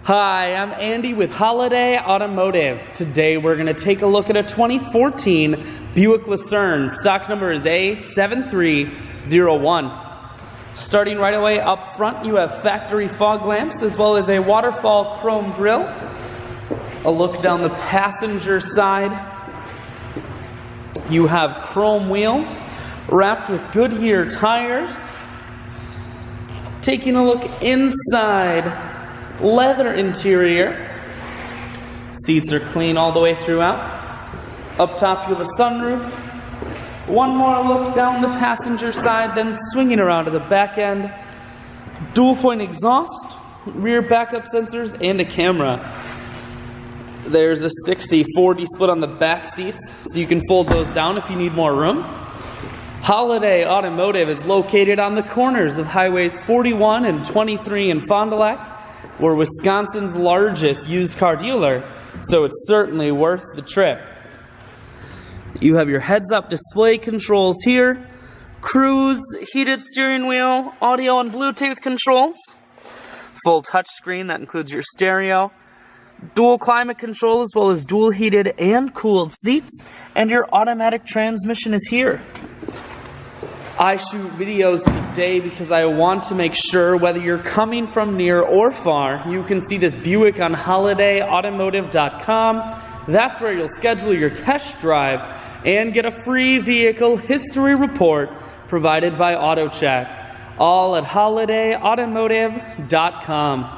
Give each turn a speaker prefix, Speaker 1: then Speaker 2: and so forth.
Speaker 1: Hi, I'm Andy with Holiday Automotive. Today we're going to take a look at a 2014 Buick LaCrosse. Stock number is A7301. Starting right away up front, you have factory fog lamps as well as a waterfall chrome grille. A look down the passenger side. You have chrome wheels wrapped with Goodyear tires. Taking a look inside. Leather interior. Seats are clean all the way throughout. Up top you have a sunroof. One more look down the passenger side, then swinging around to the back end. Dual point exhaust, rear backup sensors, and a camera. There's a 60-40 split on the back seats, so you can fold those down if you need more room. Holiday Automotive is located on the corners of highways 41 and 23 in Fond du Lac. We're Wisconsin's largest used car dealer, so it's certainly worth the trip. You have your heads-up display controls here, cruise, heated steering wheel, audio and Bluetooth controls, full touchscreen that includes your stereo, dual climate control as well as dual heated and cooled seats, and your automatic transmission is here. I shoot videos today because I want to make sure whether you're coming from near or far, you can see this Buick on holidayautomotive.com. That's where you'll schedule your test drive and get a free vehicle history report provided by AutoCheck. All at holidayautomotive.com.